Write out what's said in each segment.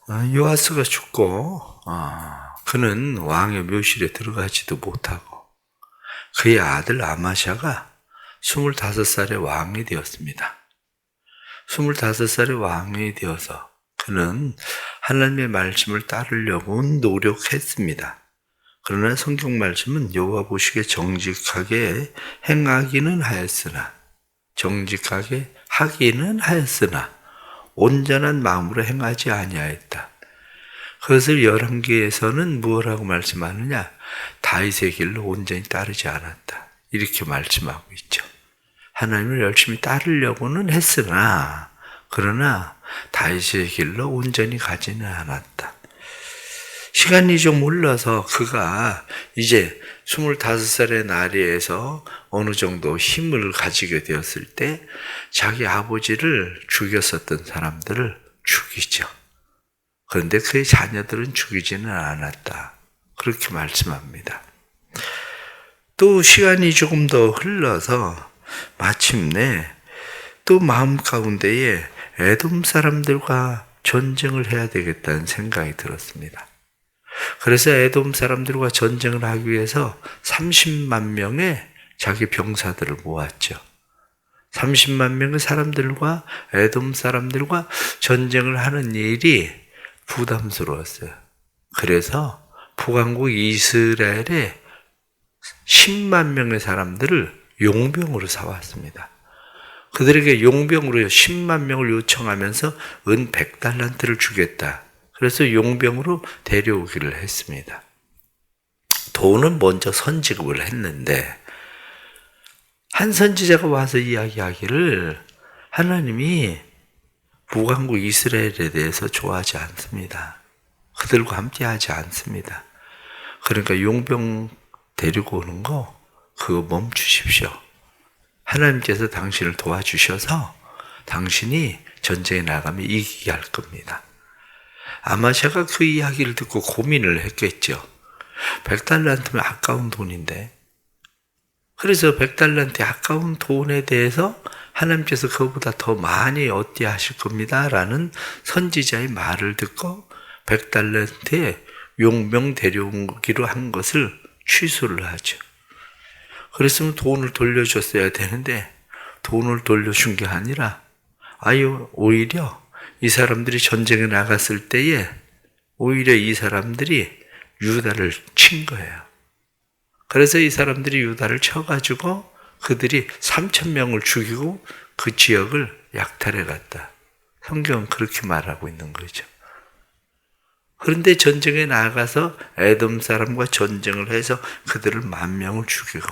요아스가 죽고 그는 왕의 묘실에 들어가지도 못하고 그의 아들 아마샤가 25살의 왕이 되었습니다. 25살의 왕이 되어서 그는 하나님의 말씀을 따르려고 노력했습니다. 그러나 성경 말씀은 여호와 보시기에 정직하게 행하기는 하였으나 정직하게 하기는 하였으나 온전한 마음으로 행하지 아니하였다. 그것을 열왕기에서는 무엇라고 말씀하느냐? 다윗의 길로 온전히 따르지 않았다. 이렇게 말씀하고 있죠. 하나님을 열심히 따르려고는 했으나 그러나 다윗의 길로 온전히 가지는 않았다. 시간이 좀 흘러서 그가 이제 25살의 나이에서 어느 정도 힘을 가지게 되었을 때 자기 아버지를 죽였었던 사람들을 죽이죠. 그런데 그의 자녀들은 죽이지는 않았다. 그렇게 말씀합니다. 또 시간이 조금 더 흘러서 마침내 또 마음 가운데에 에돔 사람들과 전쟁을 해야 되겠다는 생각이 들었습니다. 그래서 에돔 사람들과 전쟁을 하기 위해서 30만 명의 자기 병사들을 모았죠. 30만 명의 사람들과 에돔 사람들과 전쟁을 하는 일이 부담스러웠어요. 그래서 북왕국 이스라엘에 10만 명의 사람들을 용병으로 사왔습니다. 그들에게 용병으로 10만 명을 요청하면서 은 100달란트를 주겠다. 그래서 용병으로 데려오기를 했습니다. 돈은 먼저 선지급을 했는데 한 선지자가 와서 이야기하기를 하나님이 북왕국 이스라엘에 대해서 좋아하지 않습니다. 그들과 함께하지 않습니다. 그러니까 용병 데리고 오는 거 그거 멈추십시오. 하나님께서 당신을 도와주셔서 당신이 전쟁에 나가면 이기게 할 겁니다. 아마샤가 그 이야기를 듣고 고민을 했겠죠. 100달란트면 아까운 돈인데. 그래서 100달란트의 아까운 돈에 대해서 하나님께서 그거보다 더 많이 얻게 하실 겁니다. 라는 선지자의 말을 듣고 100달란트의 용병 데려오기로 한 것을 취소를 하죠. 그랬으면 돈을 돌려줬어야 되는데 돈을 돌려준 게 아니라 오히려 이 사람들이 전쟁에 나갔을 때에 오히려 이 사람들이 유다를 친 거예요. 그래서 이 사람들이 유다를 쳐가지고 그들이 3,000명을 죽이고 그 지역을 약탈해 갔다. 성경은 그렇게 말하고 있는 거죠. 그런데 전쟁에 나가서 에돔 사람과 전쟁을 해서 그들을 10,000명을 죽이고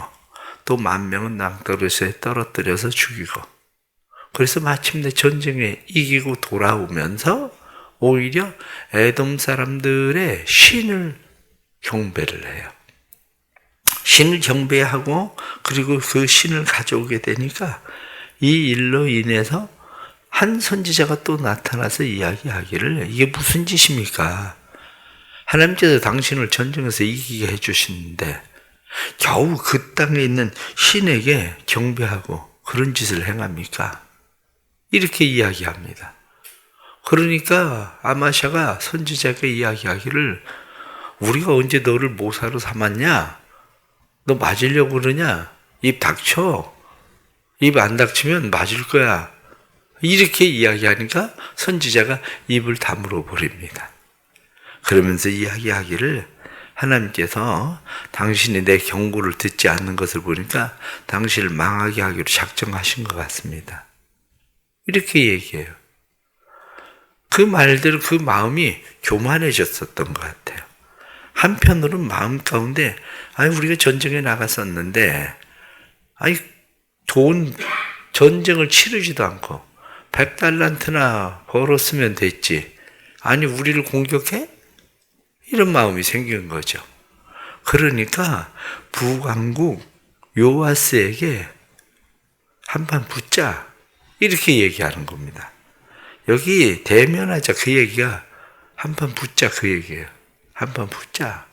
또 10,000명은 낭떠러시에 떨어뜨려서 죽이고 그래서 마침내 전쟁에 이기고 돌아오면서 오히려 에돔 사람들의 신을 경배를 해요. 신을 경배하고 그리고 그 신을 가져오게 되니까 이 일로 인해서 한 선지자가 또 나타나서 이야기하기를 이게 무슨 짓입니까? 하나님께서 당신을 전쟁에서 이기게 해주시는데 겨우 그 땅에 있는 신에게 경배하고 그런 짓을 행합니까? 이렇게 이야기합니다. 그러니까 아마샤가 선지자에게 이야기하기를 우리가 언제 너를 모사로 삼았냐? 너 맞으려고 그러냐? 입 닥쳐. 입 안 닥치면 맞을 거야. 이렇게 이야기하니까 선지자가 입을 다물어 버립니다. 그러면서 이야기하기를 하나님께서 당신이 내 경고를 듣지 않는 것을 보니까 당신을 망하게 하기로 작정하신 것 같습니다. 이렇게 얘기해요. 그 말대로 그 마음이 교만해졌었던 것 같아요. 한편으로는 마음 가운데 우리가 전쟁에 나갔었는데 전쟁을 치르지도 않고 100달란트나 벌었으면 됐지. 우리를 공격해? 이런 마음이 생긴 거죠. 그러니까 북왕국 요아스에게 한판 붙자. 이렇게 얘기하는 겁니다. 여기 대면하자 그 얘기가 한판 붙자 그 얘기예요. 한판 붙자.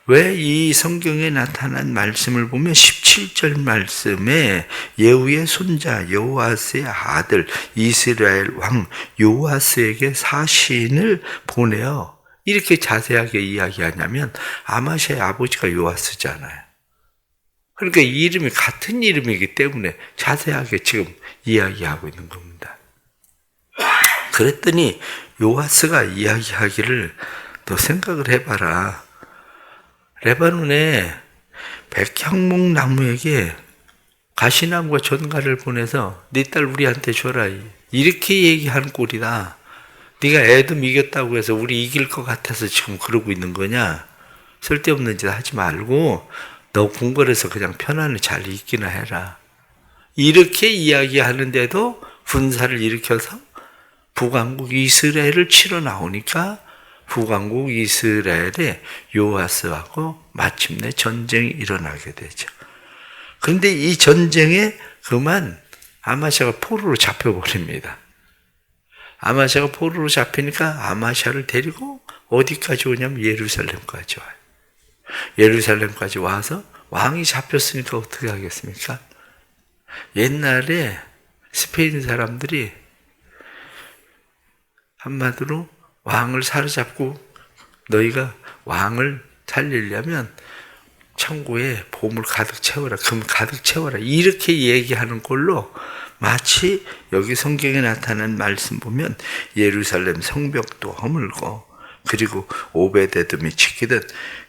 왜 이 성경에 나타난 말씀을 보면 17절 말씀에 예후의 손자 요아스의 아들 이스라엘 왕 요아스에게 사신을 보내어 이렇게 자세하게 이야기하냐면 아마샤의 아버지가 요아스잖아요. 그러니까 이름이 같은 이름이기 때문에 자세하게 지금 이야기하고 있는 겁니다. 그랬더니 요아스가 이야기하기를 너 생각을 해봐라. 레바논에 백향목 나무에게 가시나무와 전갈을 보내서 네 딸 우리한테 줘라. 이렇게 얘기하는 꼴이다. 네가 에돔 이겼다고 해서 우리 이길 것 같아서 지금 그러고 있는 거냐? 쓸데없는 짓 하지 말고 너 궁궐에서 그냥 편안히 잘 있기나 해라. 이렇게 이야기하는데도 군사를 일으켜서 북왕국 이스라엘을 치러 나오니까 북왕국 이스라엘의 요아스하고 마침내 전쟁이 일어나게 되죠. 그런데 이 전쟁에 그만 아마샤가 포로로 잡혀버립니다. 아마샤가 포로로 잡히니까 아마샤를 데리고 어디까지 오냐면 예루살렘까지 와요. 예루살렘까지 와서 왕이 잡혔으니까 어떻게 하겠습니까? 옛날에 스페인 사람들이 한마디로 왕을 사로잡고 너희가 왕을 살리려면 창고에 보물 가득 채워라, 금 가득 채워라 이렇게 얘기하는 걸로 마치 여기 성경에 나타난 말씀 보면 예루살렘 성벽도 허물고 그리고 오베데돔이 지키던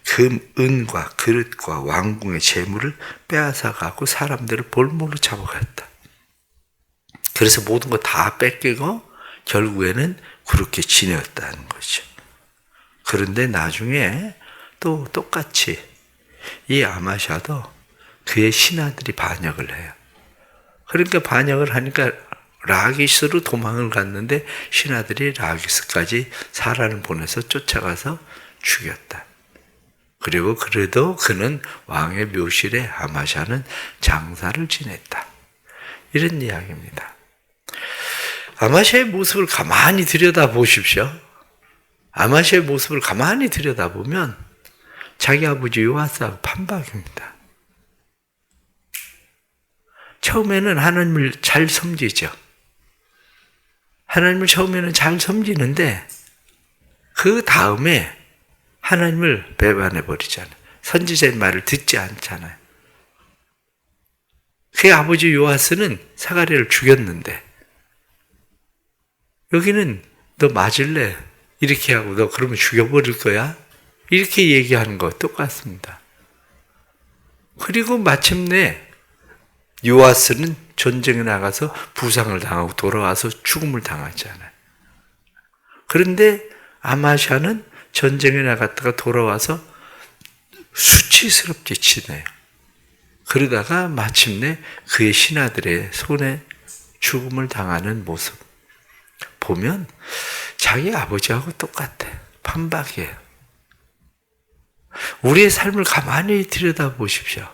금, 은과 그릇과 왕궁의 재물을 빼앗아가고 사람들을 볼모로 잡아갔다. 그래서 모든 거 다 뺏기고 결국에는 그렇게 지냈다는 거죠. 그런데 나중에 또 똑같이 이 아마샤도 그의 신하들이 반역을 해요. 그러니까 반역을 하니까 라기스로 도망을 갔는데 신하들이 라기스까지 사람을 보내서 쫓아가서 죽였다. 그리고 그래도 그는 왕의 묘실에 아마샤는 장사를 지냈다. 이런 이야기입니다. 아마샤의 모습을 가만히 들여다보십시오. 아마샤의 모습을 가만히 들여다보면 자기 아버지 요아스하고 판박입니다. 처음에는 하나님을 잘 섬기죠. 하나님을 처음에는 잘 섬기는데 그 다음에 하나님을 배반해버리잖아요. 선지자의 말을 듣지 않잖아요. 그의 아버지 요아스는 사가랴를 죽였는데 여기는 너 맞을래? 이렇게 하고 너 그러면 죽여버릴 거야? 이렇게 얘기하는 거 똑같습니다. 그리고 마침내 요아스는 전쟁에 나가서 부상을 당하고 돌아와서 죽음을 당하잖아요. 그런데 아마샤는 전쟁에 나갔다가 돌아와서 수치스럽게 지내요. 그러다가 마침내 그의 신하들의 손에 죽음을 당하는 모습 보면 자기 아버지하고 똑같아. 판박이에요. 우리의 삶을 가만히 들여다보십시오.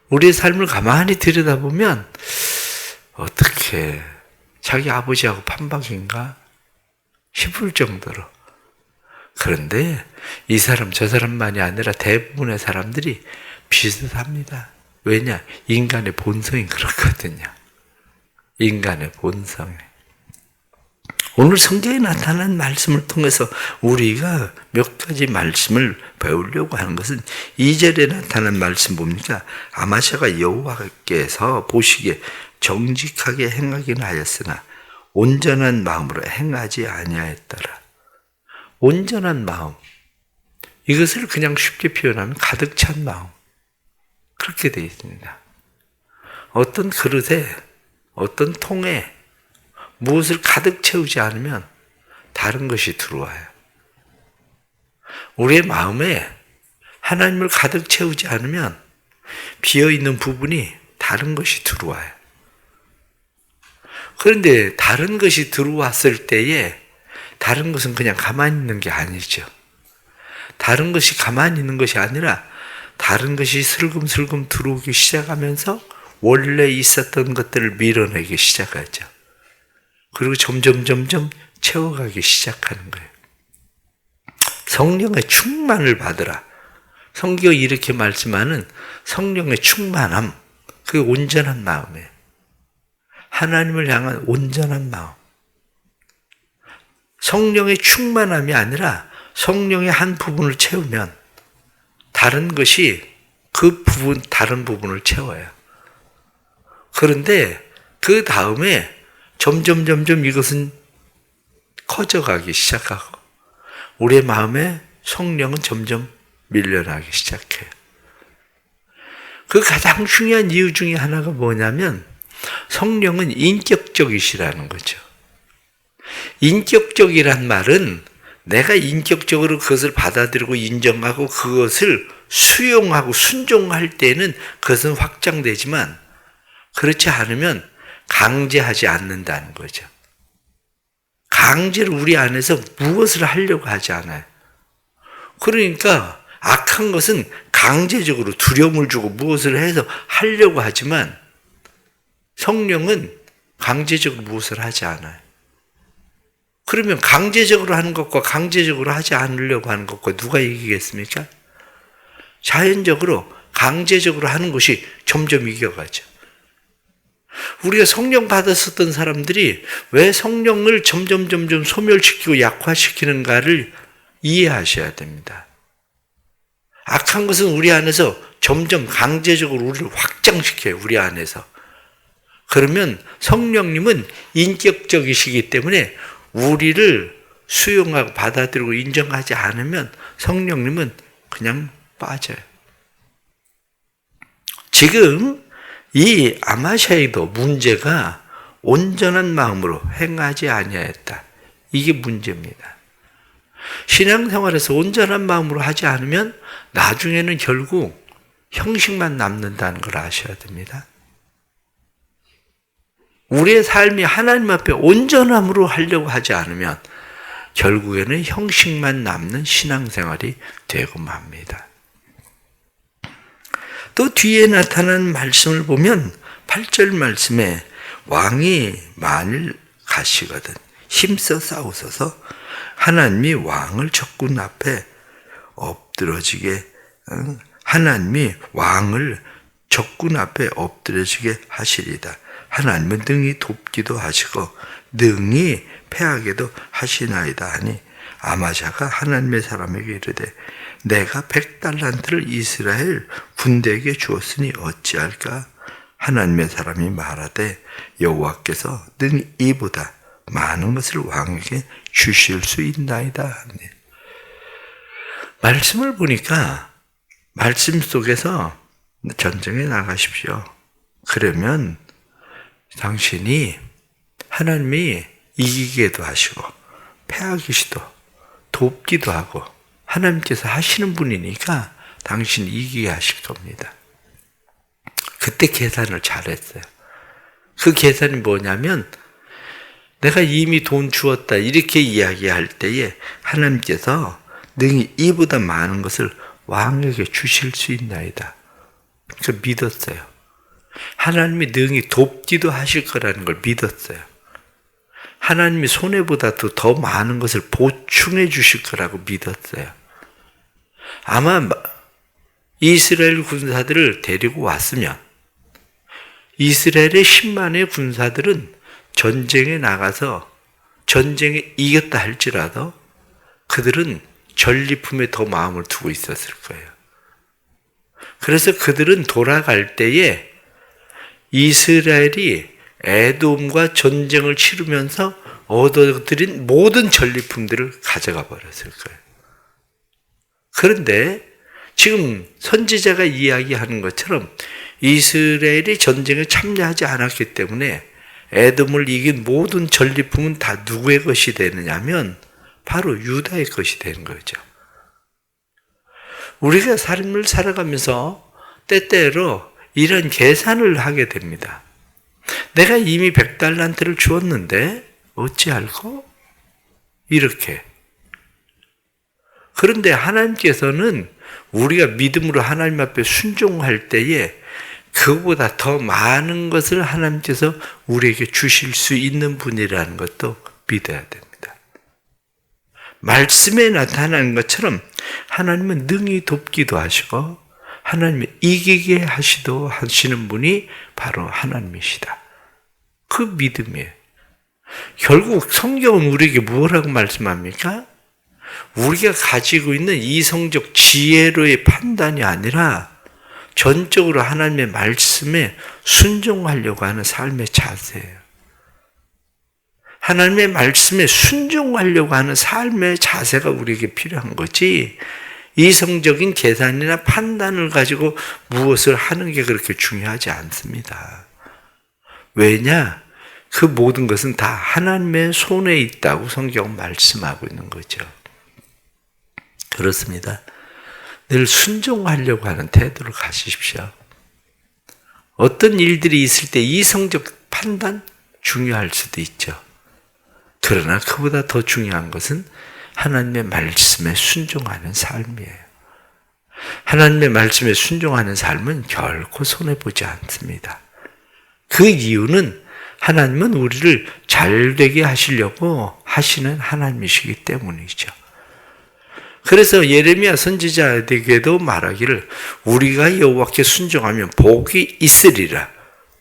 우리의 삶을 가만히 들여다보면 어떻게 자기 아버지하고 판박인가 싶을 정도로. 그런데 이 사람 저 사람만이 아니라 대부분의 사람들이 비슷합니다. 왜냐? 인간의 본성이 그렇거든요. 인간의 본성이. 오늘 성경에 나타난 말씀을 통해서 우리가 몇 가지 말씀을 배우려고 하는 것은 2절에 나타난 말씀 봅니까? 아마샤가 여호와께서 보시기에 정직하게 행하긴 하였으나 온전한 마음으로 행하지 아니하였더라. 온전한 마음. 이것을 그냥 쉽게 표현하면 가득 찬 마음. 그렇게 되어 있습니다. 어떤 그릇에, 어떤 통에 무엇을 가득 채우지 않으면 다른 것이 들어와요. 우리의 마음에 하나님을 가득 채우지 않으면 비어있는 부분이 다른 것이 들어와요. 그런데 다른 것이 들어왔을 때에 다른 것은 그냥 가만히 있는 게 아니죠. 다른 것이 가만히 있는 것이 아니라 다른 것이 슬금슬금 들어오기 시작하면서 원래 있었던 것들을 밀어내기 시작하죠. 그리고 점점 채워가기 시작하는 거예요. 성령의 충만을 받으라. 성경이 이렇게 말씀하는 성령의 충만함, 그게 온전한 마음이에요. 하나님을 향한 온전한 마음. 성령의 충만함이 아니라 성령의 한 부분을 채우면 다른 것이 그 부분, 다른 부분을 채워요. 그런데 그 다음에 점점 이것은 커져가기 시작하고 우리의 마음에 성령은 점점 밀려나기 시작해요. 그 가장 중요한 이유 중에 하나가 뭐냐면 성령은 인격적이시라는 거죠. 인격적이란 말은 내가 인격적으로 그것을 받아들이고 인정하고 그것을 수용하고 순종할 때는 그것은 확장되지만 그렇지 않으면 강제하지 않는다는 거죠. 강제로 우리 안에서 무엇을 하려고 하지 않아요. 그러니까 악한 것은 강제적으로 두려움을 주고 무엇을 해서 하려고 하지만 성령은 강제적으로 무엇을 하지 않아요. 그러면 강제적으로 하는 것과 강제적으로 하지 않으려고 하는 것과 누가 이기겠습니까? 자연적으로 강제적으로 하는 것이 점점 이겨가죠. 우리가 성령 받았었던 사람들이 왜 성령을 점점 소멸시키고 약화시키는가를 이해하셔야 됩니다. 악한 것은 우리 안에서 점점 강제적으로 우리를 확장시켜요. 우리 안에서. 그러면 성령님은 인격적이시기 때문에 우리를 수용하고 받아들이고 인정하지 않으면 성령님은 그냥 빠져요. 지금 이 아마샤이도 문제가 온전한 마음으로 행하지 아니하였다. 이게 문제입니다. 신앙생활에서 온전한 마음으로 하지 않으면 나중에는 결국 형식만 남는다는 걸 아셔야 됩니다. 우리의 삶이 하나님 앞에 온전함으로 하려고 하지 않으면 결국에는 형식만 남는 신앙생활이 되고 맙니다. 또 뒤에 나타난 말씀을 보면 8절 말씀에 왕이 만일 가시거든 힘써 싸우소서 하나님이 왕을 적군 앞에 엎드러지게 하나님이 왕을 적군 앞에 엎드러지게 하시리다. 하나님은 능히 돕기도 하시고 능히 패하게도 하시나이다 하니 아마샤가 하나님의 사람에게 이르되 내가 100달란트를 이스라엘 군대에게 주었으니 어찌할까? 하나님의 사람이 말하되 여호와께서 능히 이보다 많은 것을 왕에게 주실 수 있나이다 하니 말씀을 보니까 말씀 속에서 전쟁에 나가십시오. 그러면 당신이 하나님이 이기게도 하시고 패하기도 돕기도 하고 하나님께서 하시는 분이니까 당신이 이기게 하실 겁니다. 그때 계산을 잘했어요. 그 계산이 뭐냐면 내가 이미 돈 주었다 이렇게 이야기할 때에 하나님께서 능히 이보다 많은 것을 왕에게 주실 수 있나이다. 그러니까 믿었어요. 하나님이 능히 돕기도 하실 거라는 걸 믿었어요. 하나님이 손해보다도 더 많은 것을 보충해 주실 거라고 믿었어요. 아마 이스라엘 군사들을 데리고 왔으면 이스라엘의 10만의 군사들은 전쟁에 나가서 전쟁에 이겼다 할지라도 그들은 전리품에 더 마음을 두고 있었을 거예요. 그래서 그들은 돌아갈 때에 이스라엘이 에돔과 전쟁을 치르면서 얻어들인 모든 전리품들을 가져가 버렸을 거예요. 그런데 지금 선지자가 이야기하는 것처럼 이스라엘이 전쟁에 참여하지 않았기 때문에 에돔을 이긴 모든 전리품은 다 누구의 것이 되느냐면 바로 유다의 것이 되는 거죠. 우리가 삶을 살아가면서 때때로 이런 계산을 하게 됩니다. 내가 이미 100달란트를 주었는데 어찌할꼬? 이렇게. 그런데 하나님께서는 우리가 믿음으로 하나님 앞에 순종할 때에 그보다 더 많은 것을 하나님께서 우리에게 주실 수 있는 분이라는 것도 믿어야 됩니다. 말씀에 나타나는 것처럼 하나님은 능히 돕기도 하시고 하나님이 이기게 하시는 분이 바로 하나님이시다. 그 믿음이에요. 결국 성경은 우리에게 뭐라고 말씀합니까? 우리가 가지고 있는 이성적 지혜로의 판단이 아니라 전적으로 하나님의 말씀에 순종하려고 하는 삶의 자세예요. 하나님의 말씀에 순종하려고 하는 삶의 자세가 우리에게 필요한 거지, 이성적인 계산이나 판단을 가지고 무엇을 하는 게 그렇게 중요하지 않습니다. 왜냐? 그 모든 것은 다 하나님의 손에 있다고 성경은 말씀하고 있는 거죠. 그렇습니다. 늘 순종하려고 하는 태도를 가지십시오. 어떤 일들이 있을 때 이성적 판단 중요할 수도 있죠. 그러나 그보다 더 중요한 것은 하나님의 말씀에 순종하는 삶이에요. 하나님의 말씀에 순종하는 삶은 결코 손해보지 않습니다. 그 이유는 하나님은 우리를 잘되게 하시려고 하시는 하나님이시기 때문이죠. 그래서 예레미야 선지자에게도 말하기를 우리가 여호와께 순종하면 복이 있으리라.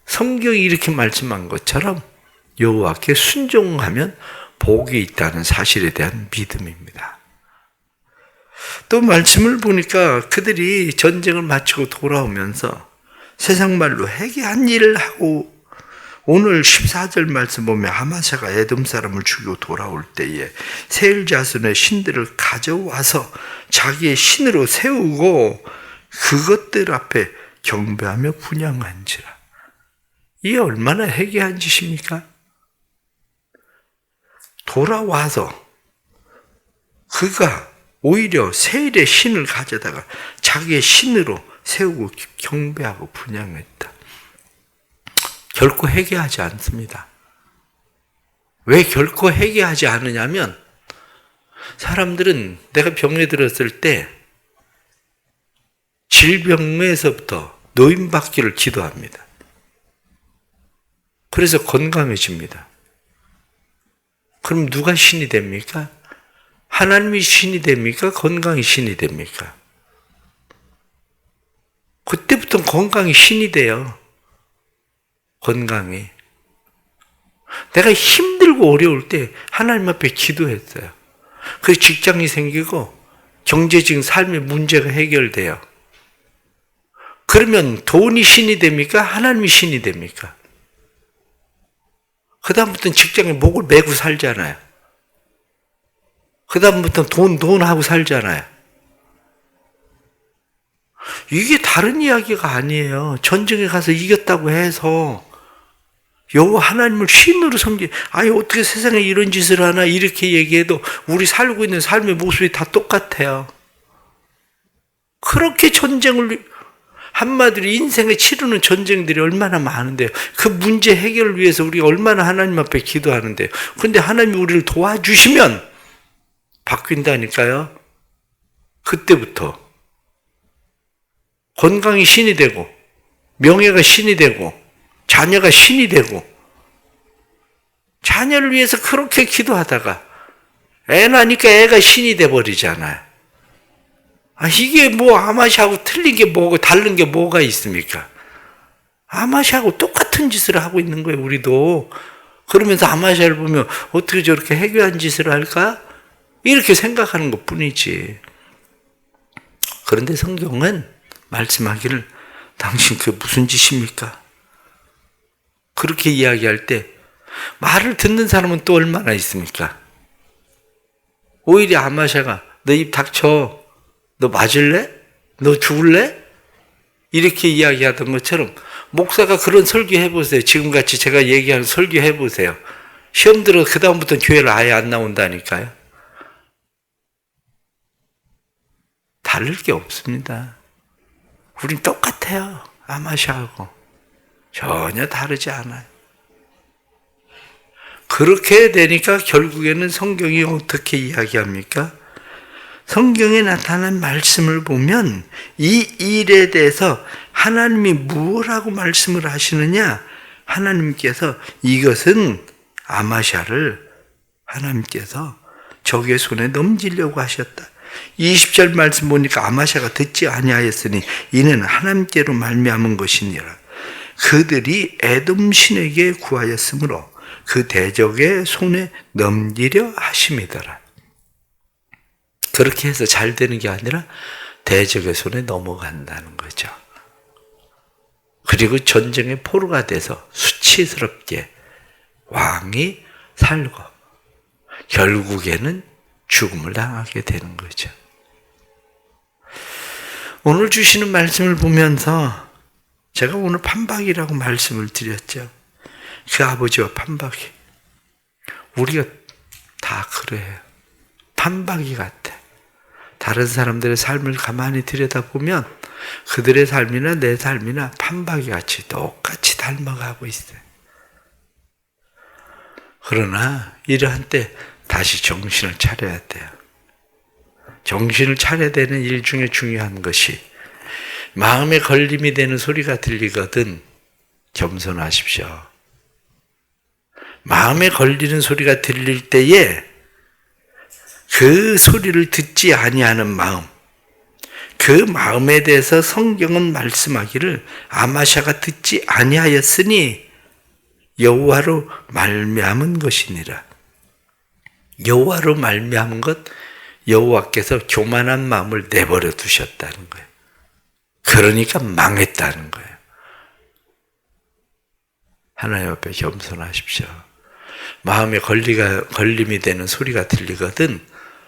성경이 이렇게 말씀한 것처럼 여호와께 순종하면 복이 있다는 사실에 대한 믿음입니다. 또 말씀을 보니까 그들이 전쟁을 마치고 돌아오면서 세상 말로 회개한 일을 하고, 오늘 14절 말씀 보면 아마샤가 에돔 사람을 죽이고 돌아올 때에 세일 자손의 신들을 가져와서 자기의 신으로 세우고 그것들 앞에 경배하며 분향한지라. 이게 얼마나 회개한 짓입니까? 돌아와서 그가 오히려 세일의 신을 가져다가 자기의 신으로 세우고 경배하고 분향했다. 결코 회개하지 않습니다. 왜 결코 회개하지 않느냐면, 사람들은 내가 병에 들었을 때 질병에서부터 노임받기를 기도합니다. 그래서 건강해집니다. 그럼 누가 신이 됩니까? 하나님이 신이 됩니까? 건강이 신이 됩니까? 그때부터 건강이 신이 돼요. 건강이. 내가 힘들고 어려울 때 하나님 앞에 기도했어요. 그래서 직장이 생기고 경제적인 삶의 문제가 해결돼요. 그러면 돈이 신이 됩니까? 하나님이 신이 됩니까? 그 다음부터는 직장에 목을 메고 살잖아요. 그 다음부터는 돈 하고 살잖아요. 이게 다른 이야기가 아니에요. 전쟁에 가서 이겼다고 해서 여호와 하나님을 신으로 섬기, 아니 어떻게 세상에 이런 짓을 하나, 이렇게 얘기해도 우리 살고 있는 삶의 모습이 다 똑같아요. 그렇게 전쟁을, 한마디로 인생에 치르는 전쟁들이 얼마나 많은데요. 그 문제 해결을 위해서 우리가 얼마나 하나님 앞에 기도하는데요. 그런데 하나님이 우리를 도와주시면 바뀐다니까요. 그때부터 건강이 신이 되고, 명예가 신이 되고, 자녀가 신이 되고, 자녀를 위해서 그렇게 기도하다가 애 나니까 애가 신이 돼버리잖아요. 이게 뭐 아마샤하고 틀린 게 뭐고 다른 게 뭐가 있습니까? 아마샤하고 똑같은 짓을 하고 있는 거예요, 우리도. 그러면서 아마샤를 보면 어떻게 저렇게 해괴한 짓을 할까? 이렇게 생각하는 것 뿐이지. 그런데 성경은 말씀하기를 당신 그게 무슨 짓입니까? 그렇게 이야기할 때 말을 듣는 사람은 또 얼마나 있습니까? 오히려 아마샤가 너 입 닥쳐, 너 맞을래? 너 죽을래? 이렇게 이야기하던 것처럼 목사가 그런 설교 해보세요. 지금같이 제가 얘기하는 설교 해보세요. 시험 들어 그 다음부터는 교회를 아예 안 나온다니까요. 다를 게 없습니다. 우린 똑같아요. 아마샤하고 전혀 다르지 않아요. 그렇게 되니까 결국에는 성경이 어떻게 이야기합니까? 성경에 나타난 말씀을 보면 이 일에 대해서 하나님이 뭐라고 말씀을 하시느냐? 하나님께서 이것은 아마샤를 하나님께서 적의 손에 넘기려고 하셨다. 20절 말씀 보니까 아마샤가 듣지 아니하였으니 이는 하나님께로 말미암은 것이니라. 그들이 에돔 신에게 구하였으므로 그 대적의 손에 넘기려 하심이더라. 그렇게 해서 잘 되는 게 아니라 대적의 손에 넘어간다는 거죠. 그리고 전쟁의 포로가 돼서 수치스럽게 왕이 살고 결국에는 죽음을 당하게 되는 거죠. 오늘 주시는 말씀을 보면서 제가 오늘 판박이라고 말씀을 드렸죠. 그 아버지와 판박이. 우리가 다 그래요. 판박이 같아. 다른 사람들의 삶을 가만히 들여다보면 그들의 삶이나 내 삶이나 판박이 같이 똑같이 닮아가고 있어요. 그러나 이러한 때 다시 정신을 차려야 돼요. 정신을 차려야 되는 일 중에 중요한 것이 마음에 걸림이 되는 소리가 들리거든 겸손하십시오. 마음에 걸리는 소리가 들릴 때에 그 소리를 듣지 아니하는 마음, 그 마음에 대해서 성경은 말씀하기를 아마샤가 듣지 아니하였으니 여호와로 말미암은 것이니라. 여호와로 말미암은 것, 여호와께서 교만한 마음을 내버려 두셨다는 거예요. 그러니까 망했다는 거예요. 하나님 앞에 겸손하십시오. 마음에 걸림이 되는 소리가 들리거든,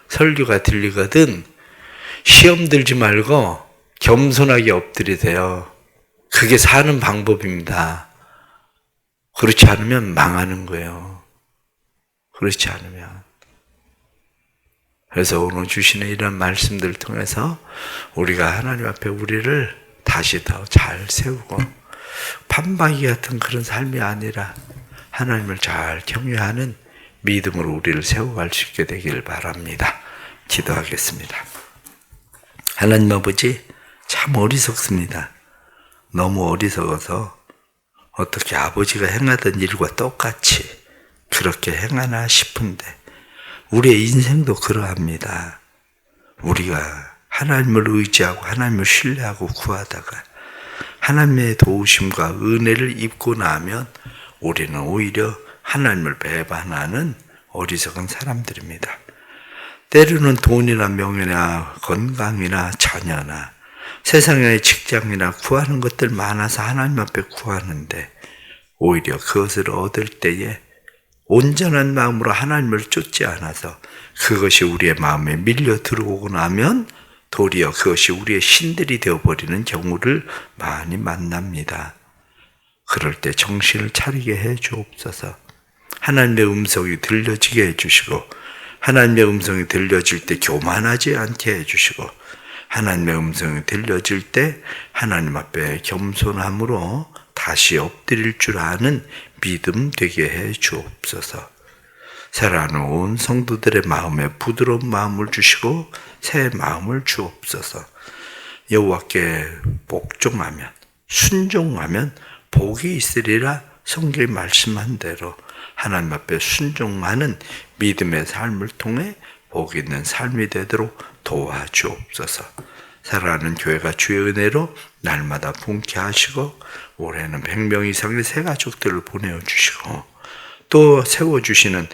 설교가 들리거든, 시험 들지 말고 겸손하게 엎드리세요. 그게 사는 방법입니다. 그렇지 않으면 망하는 거예요. 그렇지 않으면. 그래서 오늘 주시는 이런 말씀들을 통해서 우리가 하나님 앞에 우리를 다시 더 잘 세우고 판박이 같은 그런 삶이 아니라 하나님을 잘 경외하는 믿음으로 우리를 세워갈 수 있게 되길 바랍니다. 기도하겠습니다. 하나님 아버지, 참 어리석습니다. 너무 어리석어서 어떻게 아버지가 행하던 일과 똑같이 그렇게 행하나 싶은데 우리의 인생도 그러합니다. 우리가 하나님을 의지하고 하나님을 신뢰하고 구하다가 하나님의 도우심과 은혜를 입고 나면 우리는 오히려 하나님을 배반하는 어리석은 사람들입니다. 때로는 돈이나 명예나 건강이나 자녀나 세상의 직장이나 구하는 것들 많아서 하나님 앞에 구하는데 오히려 그것을 얻을 때에 온전한 마음으로 하나님을 쫓지 않아서 그것이 우리의 마음에 밀려 들어오고 나면 도리어 그것이 우리의 신들이 되어버리는 경우를 많이 만납니다. 그럴 때 정신을 차리게 해 주옵소서. 하나님의 음성이 들려지게 해주시고 하나님의 음성이 들려질 때 교만하지 않게 해주시고 하나님의 음성이 들려질 때 하나님 앞에 겸손함으로 다시 엎드릴 줄 아는 믿음 되게 해 주옵소서. 사랑하는 온 성도들의 마음에 부드러운 마음을 주시고 새 마음을 주옵소서. 여호와께 복종하면 순종하면 복이 있으리라 성경이 말씀한 대로 하나님 앞에 순종하는 믿음의 삶을 통해 복 있는 삶이 되도록 도와주옵소서. 사랑하는 교회가 주의 은혜로 날마다 분케 하시고 올해는 100명 이상의 새 가족들을 보내주시고 또 세워주시는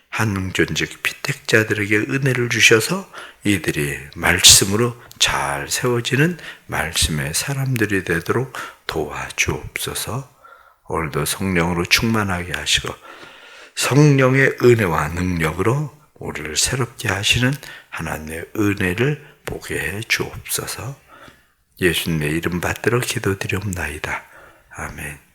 한능존직 피택자들에게 은혜를 주셔서 이들이 말씀으로 잘 세워지는 말씀의 사람들이 되도록 도와주옵소서. 오늘도 성령으로 충만하게 하시고 성령의 은혜와 능력으로 우리를 새롭게 하시는 하나님의 은혜를 보게 해 주옵소서. 예수님의 이름 받들어 기도드리옵나이다. 아멘.